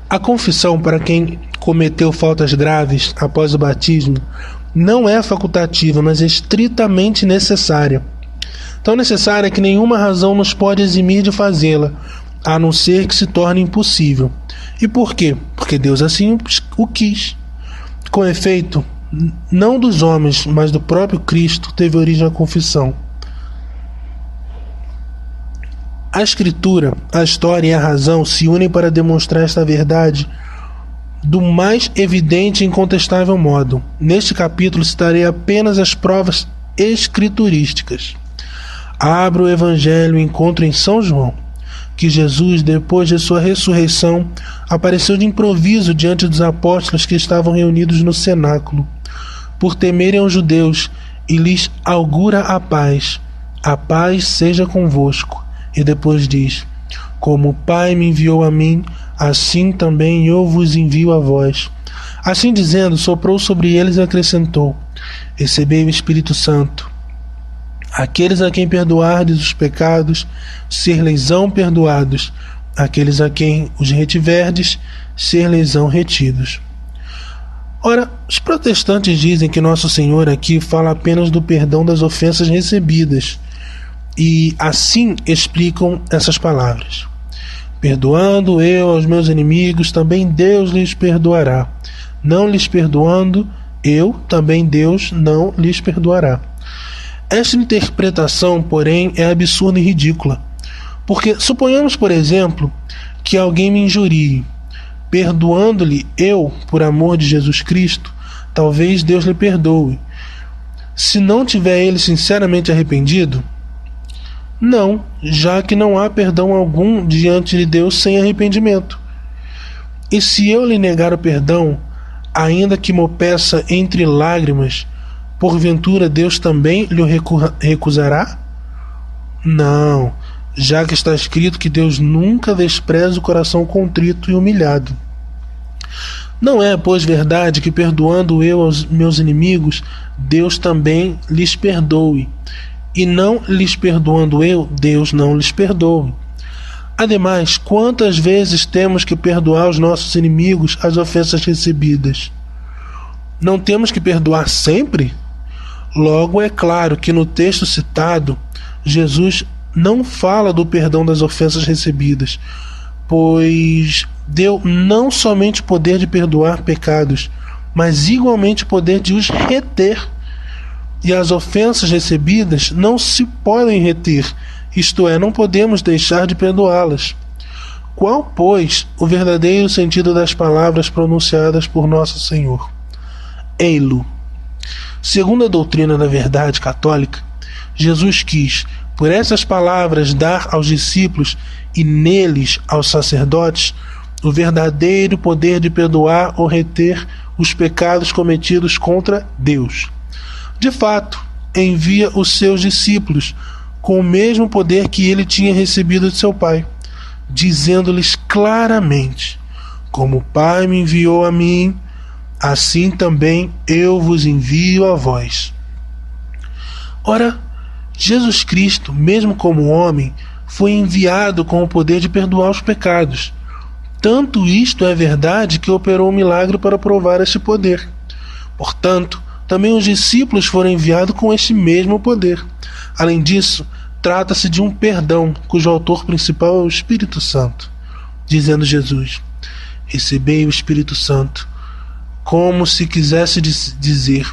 A confissão para quem cometeu faltas graves após o batismo não é facultativa, mas estritamente necessária. Tão necessária que nenhuma razão nos pode eximir de fazê-la, a não ser que se torne impossível. E por quê? Porque Deus assim o quis. Com efeito, não dos homens, mas do próprio Cristo teve origem a confissão. A Escritura, a história e a razão se unem para demonstrar esta verdade do mais evidente e incontestável modo. Neste capítulo citarei apenas as provas escriturísticas. Abro o Evangelho e encontro em São João que Jesus, depois de sua ressurreição, apareceu de improviso diante dos apóstolos que estavam reunidos no cenáculo, por temerem aos judeus, e lhes augura a paz seja convosco. E depois diz: como o Pai me enviou a mim, assim também eu vos envio a vós. Assim dizendo, soprou sobre eles e acrescentou: recebei o Espírito Santo. Aqueles a quem perdoardes os pecados, ser-lhes-ão perdoados. Aqueles a quem os retiverdes, ser-lhes-ão retidos. Ora, os protestantes dizem que Nosso Senhor aqui fala apenas do perdão das ofensas recebidas, e assim explicam essas palavras: perdoando eu aos meus inimigos, também Deus lhes perdoará. Não lhes perdoando eu, também Deus não lhes perdoará. Esta interpretação, porém, é absurda e ridícula, porque suponhamos, por exemplo, que alguém me injurie. Perdoando-lhe eu, por amor de Jesus Cristo, talvez Deus lhe perdoe. Se não tiver ele sinceramente arrependido, não, já que não há perdão algum diante de Deus sem arrependimento. E se eu lhe negar o perdão, ainda que mo peça entre lágrimas, porventura Deus também lhe recusará? Não, já que está escrito que Deus nunca despreza o coração contrito e humilhado. Não é, pois, verdade que perdoando eu aos meus inimigos, Deus também lhes perdoe, e não lhes perdoando eu, Deus não lhes perdoe. Ademais, quantas vezes temos que perdoar aos nossos inimigos as ofensas recebidas? Não temos que perdoar sempre? Logo, é claro que no texto citado, Jesus não fala do perdão das ofensas recebidas, pois deu não somente o poder de perdoar pecados, mas igualmente o poder de os reter. E as ofensas recebidas não se podem reter, isto é, não podemos deixar de perdoá-las. Qual, pois, o verdadeiro sentido das palavras pronunciadas por Nosso Senhor? Ei-lo. Segundo a doutrina da verdade católica, Jesus quis, por essas palavras, dar aos discípulos e neles aos sacerdotes o verdadeiro poder de perdoar ou reter os pecados cometidos contra Deus. De fato, envia os seus discípulos com o mesmo poder que ele tinha recebido de seu Pai, dizendo-lhes claramente: como o Pai me enviou a mim, assim também eu vos envio a vós. Ora, Jesus Cristo, mesmo como homem, foi enviado com o poder de perdoar os pecados. Tanto isto é verdade que operou um milagre para provar este poder. Portanto, também os discípulos foram enviados com este mesmo poder. Além disso, trata-se de um perdão, cujo autor principal é o Espírito Santo. Dizendo Jesus: recebei o Espírito Santo, como se quisesse dizer: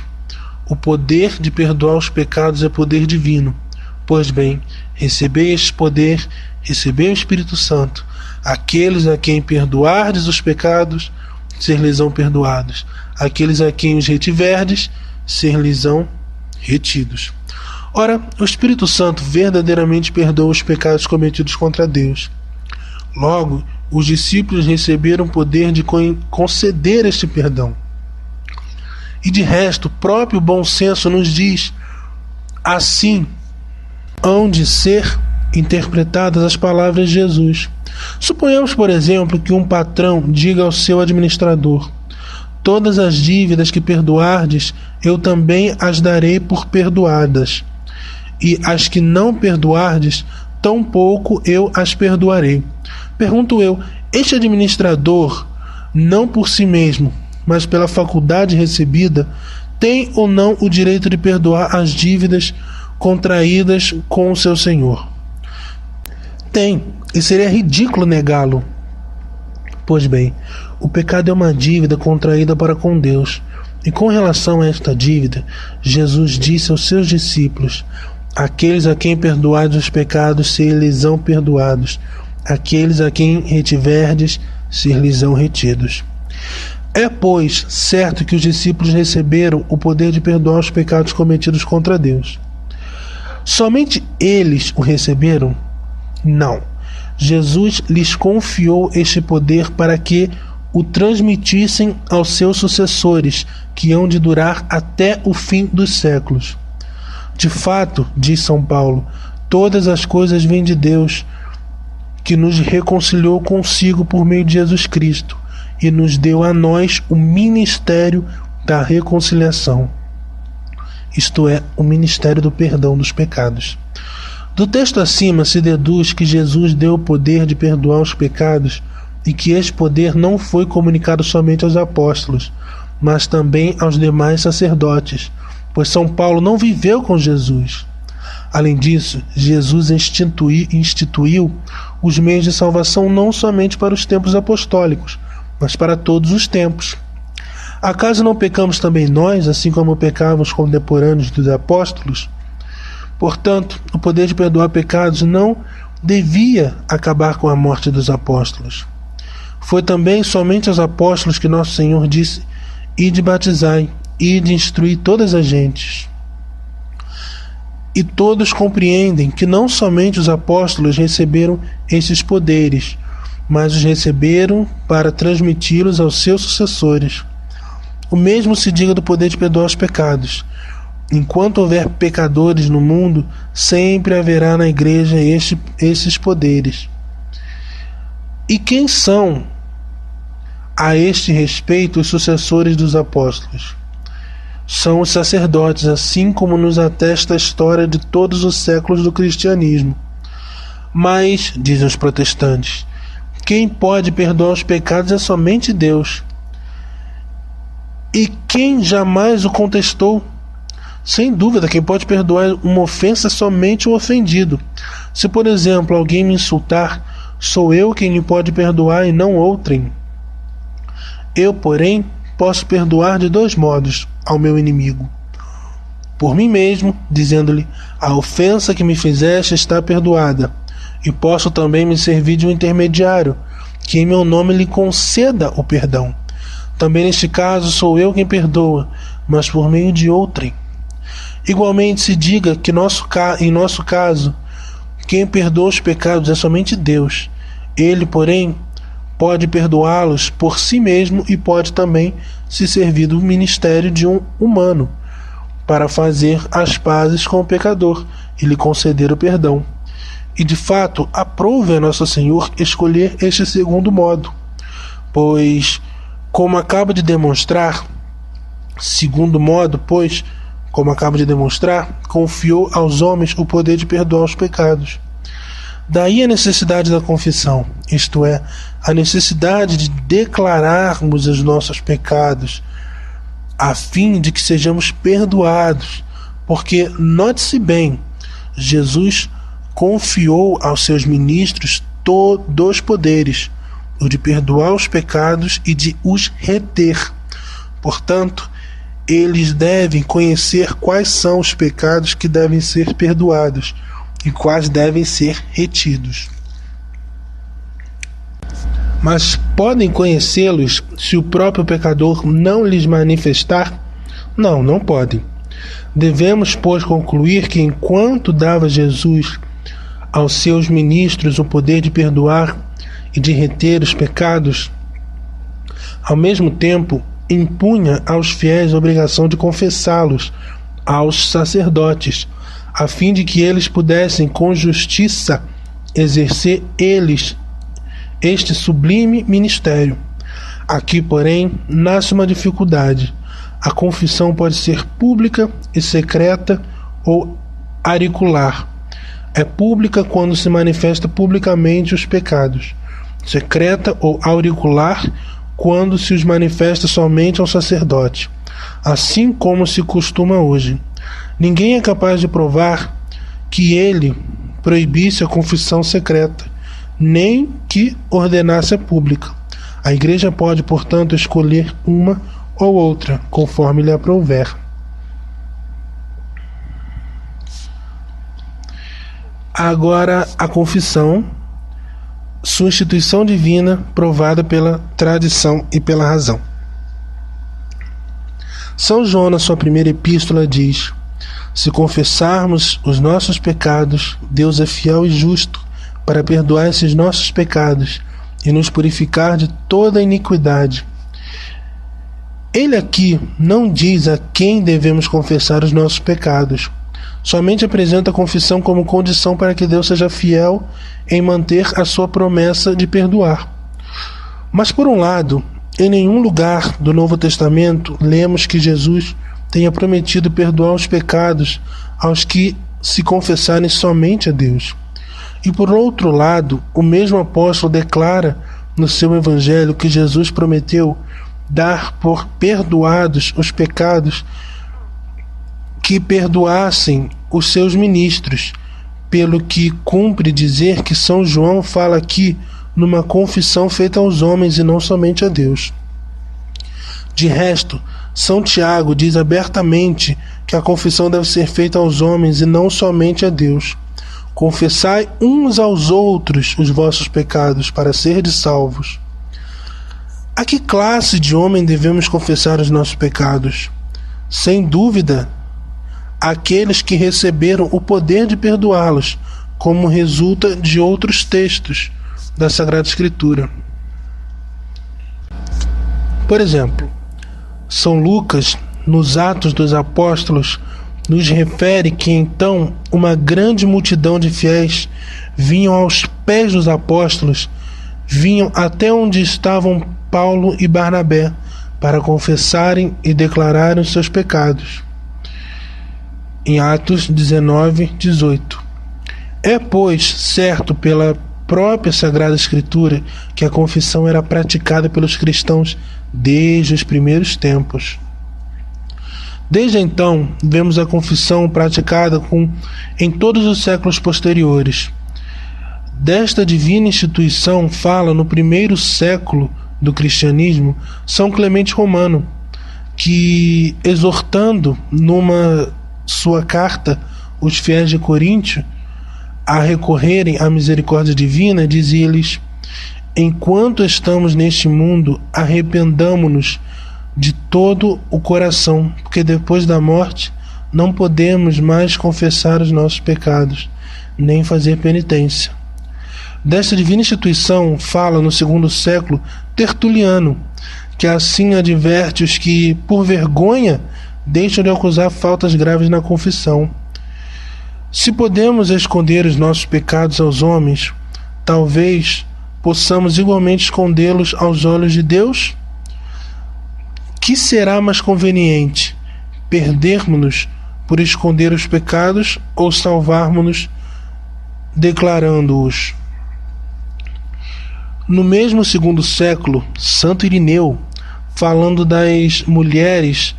o poder de perdoar os pecados é poder divino. Pois bem, recebei este poder, recebei o Espírito Santo. Aqueles a quem perdoardes os pecados, ser-lhes-ão perdoados. Aqueles a quem os retiverdes, ser-lhes-ão retidos. Ora, o Espírito Santo verdadeiramente perdoa os pecados cometidos contra Deus. Logo, os discípulos receberam o poder de conceder este perdão. E de resto, o próprio bom senso nos diz: assim hão de ser interpretadas as palavras de Jesus. Suponhamos, por exemplo, que um patrão diga ao seu administrador: todas as dívidas que perdoardes, eu também as darei por perdoadas, e as que não perdoardes, tampouco eu as perdoarei. Pergunto eu: este administrador não por si mesmo, mas pela faculdade recebida, tem ou não o direito de perdoar as dívidas contraídas com o seu Senhor? Tem, e seria ridículo negá-lo. Pois bem, o pecado é uma dívida contraída para com Deus, e com relação a esta dívida, Jesus disse aos seus discípulos: aqueles a quem perdoardes os pecados, ser-lhes-ão perdoados; aqueles a quem retiverdes, ser-lhes-ão retidos. É, pois, certo que os discípulos receberam o poder de perdoar os pecados cometidos contra Deus. Somente eles o receberam? Não. Jesus lhes confiou este poder para que o transmitissem aos seus sucessores, que hão de durar até o fim dos séculos. De fato, diz São Paulo, todas as coisas vêm de Deus, que nos reconciliou consigo por meio de Jesus Cristo e nos deu a nós o ministério da reconciliação, isto é, o ministério do perdão dos pecados. Do texto acima se deduz que Jesus deu o poder de perdoar os pecados e que este poder não foi comunicado somente aos apóstolos, mas também aos demais sacerdotes, pois São Paulo não viveu com Jesus. Além disso, Jesus instituiu os meios de salvação não somente para os tempos apostólicos, mas para todos os tempos. Acaso não pecamos também nós, assim como pecávamos contemporâneos dos apóstolos? Portanto, o poder de perdoar pecados não devia acabar com a morte dos apóstolos. Foi também somente aos apóstolos que nosso Senhor disse: ide batizai, ide instruir todas as gentes. E todos compreendem que não somente os apóstolos receberam esses poderes, mas os receberam para transmiti-los aos seus sucessores. O mesmo se diga do poder de perdoar os pecados. Enquanto houver pecadores no mundo, sempre haverá na igreja esses poderes. E quem são, a este respeito, os sucessores dos apóstolos? São os sacerdotes, assim como nos atesta a história de todos os séculos do cristianismo. Mas, dizem os protestantes, quem pode perdoar os pecados é somente Deus. E quem jamais o contestou? Sem dúvida, quem pode perdoar uma ofensa é somente o ofendido. Se, por exemplo, alguém me insultar, sou eu quem lhe pode perdoar e não outrem. Eu, porém, posso perdoar de dois modos ao meu inimigo: por mim mesmo, dizendo-lhe: a ofensa que me fizeste está perdoada, e posso também me servir de um intermediário, que em meu nome lhe conceda o perdão. Também neste caso sou eu quem perdoa, mas por meio de outrem. Igualmente se diga que em nosso caso, quem perdoa os pecados é somente Deus. Ele, porém, pode perdoá-los por si mesmo e pode também se servir do ministério de um humano para fazer as pazes com o pecador e lhe conceder o perdão. E de fato, aprove a Nosso Senhor escolher este segundo modo, pois, como acaba de demonstrar, confiou aos homens o poder de perdoar os pecados. Daí a necessidade da confissão, isto é, a necessidade de declararmos os nossos pecados, a fim de que sejamos perdoados, porque, note-se bem, Jesus confiou aos seus ministros dois poderes, o de perdoar os pecados e de os reter. Portanto, eles devem conhecer quais são os pecados que devem ser perdoados e quais devem ser retidos. Mas podem conhecê-los se o próprio pecador não lhes manifestar? Não, não podem. Devemos, pois, concluir que enquanto dava Jesus aos seus ministros o poder de perdoar e de reter os pecados, ao mesmo tempo impunha aos fiéis a obrigação de confessá-los aos sacerdotes, a fim de que eles pudessem com justiça exercer eles este sublime ministério. Aqui, porém, nasce uma dificuldade. A confissão pode ser pública e secreta ou auricular. É pública quando se manifesta publicamente os pecados, secreta ou auricular quando se os manifesta somente ao sacerdote, assim como se costuma hoje. Ninguém é capaz de provar que ele proibisse a confissão secreta, nem que ordenasse a pública. A Igreja pode, portanto, escolher uma ou outra, conforme lhe aprouver. Agora, a confissão, sua instituição divina, provada pela tradição e pela razão. São João, na sua primeira epístola, diz: se confessarmos os nossos pecados, Deus é fiel e justo para perdoar esses nossos pecados e nos purificar de toda iniquidade. Ele aqui não diz a quem devemos confessar os nossos pecados, somente apresenta a confissão como condição para que Deus seja fiel em manter a sua promessa de perdoar. Mas, por um lado, em nenhum lugar do Novo Testamento lemos que Jesus tenha prometido perdoar os pecados aos que se confessarem somente a Deus. E, por outro lado, o mesmo apóstolo declara no seu evangelho que Jesus prometeu dar por perdoados os pecados que perdoassem os seus ministros, pelo que cumpre dizer que São João fala aqui numa confissão feita aos homens e não somente a Deus. De resto, São Tiago diz abertamente que a confissão deve ser feita aos homens e não somente a Deus. Confessai uns aos outros os vossos pecados para serdes salvos. A que classe de homem devemos confessar os nossos pecados? Sem dúvida, aqueles que receberam o poder de perdoá-los, como resulta de outros textos da Sagrada Escritura. Por exemplo, São Lucas, nos Atos dos Apóstolos, nos refere que então uma grande multidão de fiéis vinham aos pés dos apóstolos, vinham até onde estavam Paulo e Barnabé, para confessarem e declararem os seus pecados. Em Atos 19, 18. É, pois, certo pela própria Sagrada Escritura que a confissão era praticada pelos cristãos desde os primeiros tempos. Desde então, vemos a confissão praticada em todos os séculos posteriores. Desta divina instituição fala no primeiro século do cristianismo São Clemente Romano, que, exortando numa sua carta os fiéis de Coríntio a recorrerem à misericórdia divina, dizia-lhes: enquanto estamos neste mundo, arrependamo-nos de todo o coração, porque depois da morte não podemos mais confessar os nossos pecados, nem fazer penitência. Desta divina instituição fala no segundo século Tertuliano, que assim adverte os que, por vergonha, deixam de acusar faltas graves na confissão. Se podemos esconder os nossos pecados aos homens, talvez possamos igualmente escondê-los aos olhos de Deus? Que será mais conveniente, perdermos-nos por esconder os pecados ou salvarmos-nos declarando-os? No mesmo segundo século, Santo Irineu, falando das mulheres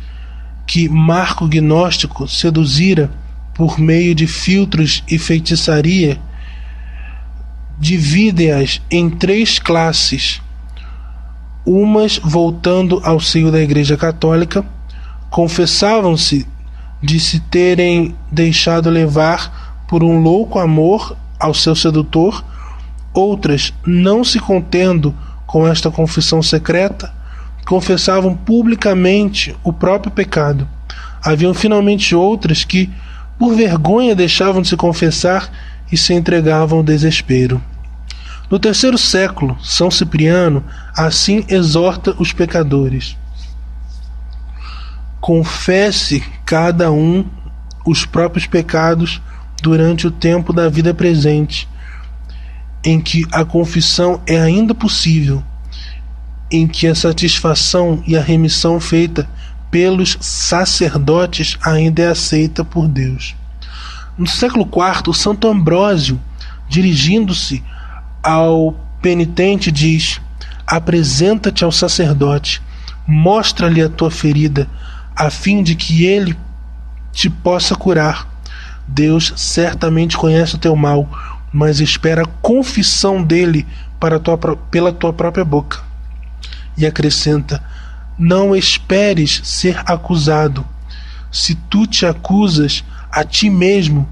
que Marco Gnóstico seduzira por meio de filtros e feitiçaria, divide-as em 3 classes. Umas, voltando ao seio da Igreja Católica, confessavam-se de se terem deixado levar por um louco amor ao seu sedutor. Outras, não se contendo com esta confissão secreta, confessavam publicamente o próprio pecado. Haviam finalmente outras que, por vergonha, deixavam de se confessar e se entregavam ao desespero. No terceiro século, São Cipriano assim exorta os pecadores: confesse cada um os próprios pecados durante o tempo da vida presente, em que a confissão é ainda possível, em que a satisfação e a remissão feita pelos sacerdotes ainda é aceita por Deus. No século IV, Santo Ambrósio, dirigindo-se ao penitente, diz: apresenta-te ao sacerdote, mostra-lhe a tua ferida, a fim de que ele te possa curar. Deus certamente conhece o teu mal, mas espera a confissão dele pela tua própria boca. E acrescenta: não esperes ser acusado. Se tu te acusas a ti mesmo,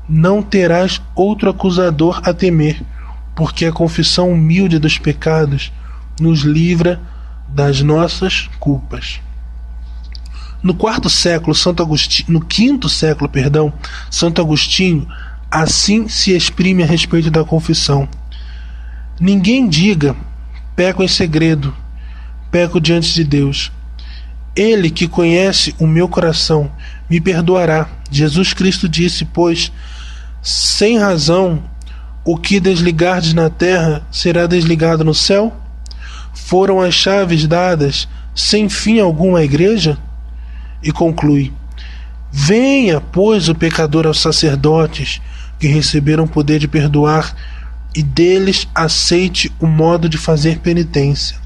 não terás outro acusador a temer, porque a confissão humilde dos pecados nos livra das nossas culpas. No quinto século, Santo Agostinho assim se exprime a respeito da confissão: ninguém diga, peco em segredo, peco diante de Deus. Ele que conhece o meu coração me perdoará. Jesus Cristo disse, pois, sem razão, o que desligardes na terra será desligado no céu? Foram as chaves dadas sem fim algum à igreja? E conclui: venha, pois, o pecador aos sacerdotes que receberam poder de perdoar, e deles aceite o modo de fazer penitência.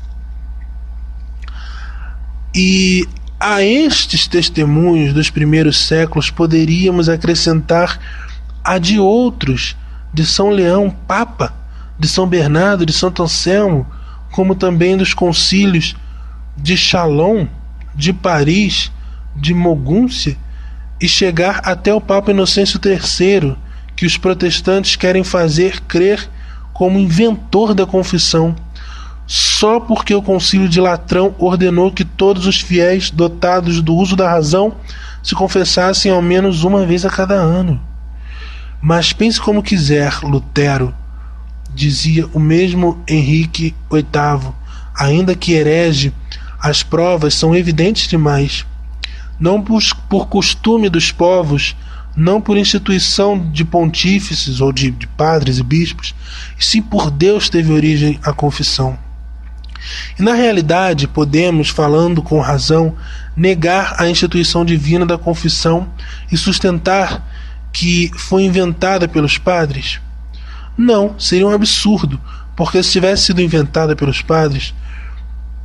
E a estes testemunhos dos primeiros séculos poderíamos acrescentar a de outros, de São Leão, Papa, de São Bernardo, de Santo Anselmo, como também dos concílios de Chalon, de Paris, de Mogúncia, e chegar até o Papa Inocêncio III, que os protestantes querem fazer crer como inventor da confissão, só porque o concílio de Latrão ordenou que todos os fiéis dotados do uso da razão se confessassem ao menos uma vez a cada ano. Mas pense como quiser, Lutero, dizia o mesmo Henrique VIII, ainda que herege, as provas são evidentes demais. Não por costume dos povos, não por instituição de pontífices ou de padres e bispos, e sim por Deus teve origem a confissão. E na realidade podemos, falando com razão, negar a instituição divina da confissão e sustentar que foi inventada pelos padres? Não, seria um absurdo, porque se tivesse sido inventada pelos padres,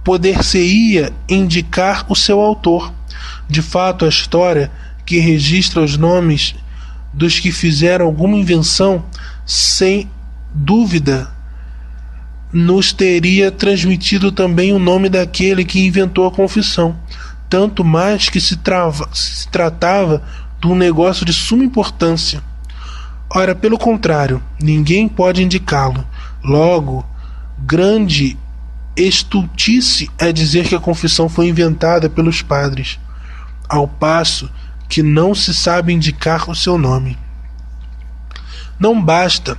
poder-se-ia indicar o seu autor. De fato, a história que registra os nomes dos que fizeram alguma invenção, sem dúvida, nos teria transmitido também o nome daquele que inventou a confissão, tanto mais que se tratava de um negócio de suma importância. Ora, pelo contrário, ninguém pode indicá-lo. Logo, grande estultice é dizer que a confissão foi inventada pelos padres, ao passo que não se sabe indicar o seu nome. Não basta.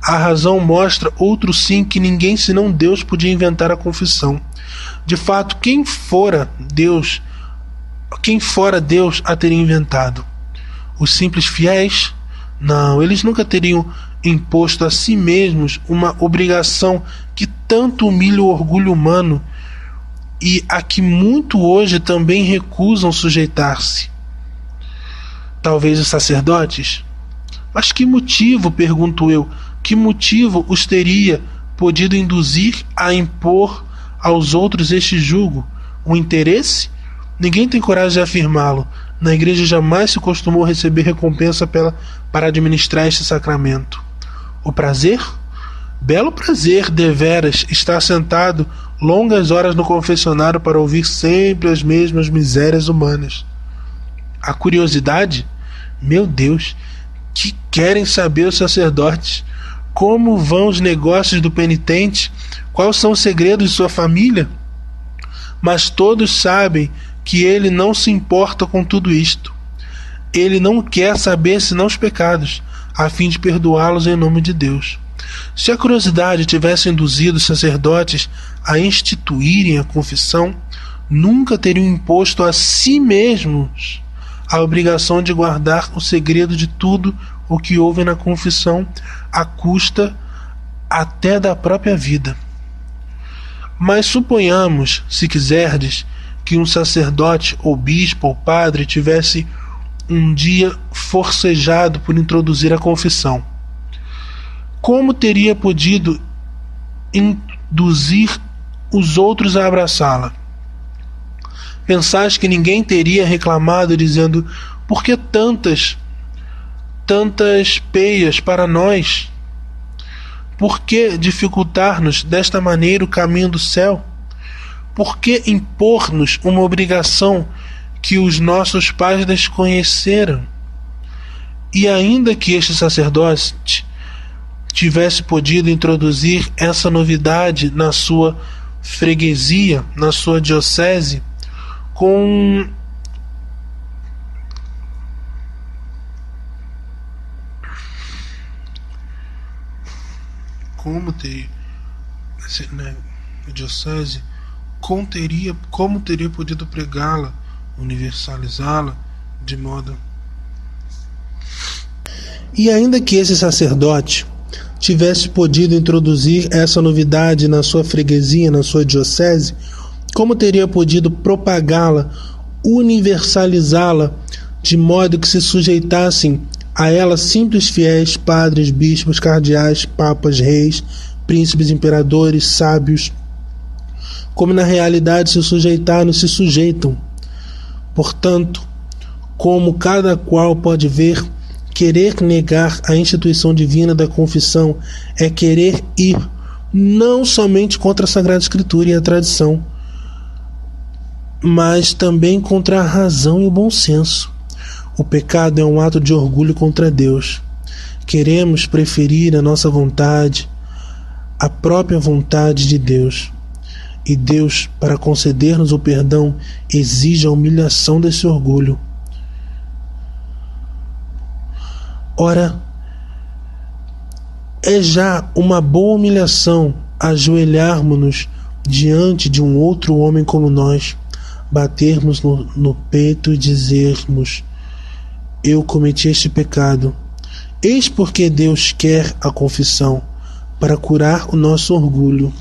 A razão mostra outro sim que ninguém senão Deus podia inventar a confissão. De fato, quem fora Deus a teria inventado? Os simples fiéis? Não, eles nunca teriam imposto a si mesmos uma obrigação que tanto humilha o orgulho humano e a que muito hoje também recusam sujeitar-se. Talvez os sacerdotes? Mas que motivo, pergunto eu, que motivo os teria podido induzir a impor aos outros este jugo? O interesse? Ninguém tem coragem de afirmá-lo. Na igreja jamais se costumou receber recompensa para administrar este sacramento. O prazer? Belo prazer, deveras, estar sentado longas horas no confessionário para ouvir sempre as mesmas misérias humanas. A curiosidade? Meu Deus, que querem saber os sacerdotes? Como vão os negócios do penitente? Quais são os segredos de sua família? Mas todos sabem que ele não se importa com tudo isto. Ele não quer saber senão os pecados, a fim de perdoá-los em nome de Deus. Se a curiosidade tivesse induzido os sacerdotes a instituírem a confissão, nunca teriam imposto a si mesmos a obrigação de guardar o segredo de tudo o que houve na confissão, à custa até da própria vida. Mas suponhamos, se quiserdes, que um sacerdote ou bispo ou padre tivesse um dia forcejado por introduzir a confissão. Como teria podido induzir os outros a abraçá-la. Pensais que ninguém teria reclamado, dizendo: por que tantas peias para nós? Por que dificultar-nos desta maneira o caminho do céu? Por que impor-nos uma obrigação que os nossos pais desconheceram? E ainda que este sacerdote tivesse podido introduzir essa novidade na sua freguesia, na sua diocese, como teria podido pregá-la, universalizá-la de modo. E ainda que esse sacerdote tivesse podido introduzir essa novidade na sua freguesia, na sua diocese, como teria podido propagá-la, universalizá-la, de modo que se sujeitassem a ela simples fiéis, padres, bispos, cardeais, papas, reis, príncipes, imperadores, sábios, como na realidade se sujeitaram e se sujeitam. Portanto, como cada qual pode ver, querer negar a instituição divina da confissão é querer ir não somente contra a Sagrada Escritura e a tradição, mas também contra a razão e o bom senso. O pecado é um ato de orgulho contra Deus. Queremos preferir a nossa vontade à própria vontade de Deus. E Deus, para conceder-nos o perdão, exige a humilhação desse orgulho. Ora, é já uma boa humilhação ajoelharmos-nos diante de um outro homem como nós, batermos no peito e dizermos: eu cometi este pecado. Eis porque Deus quer a confissão, para curar o nosso orgulho.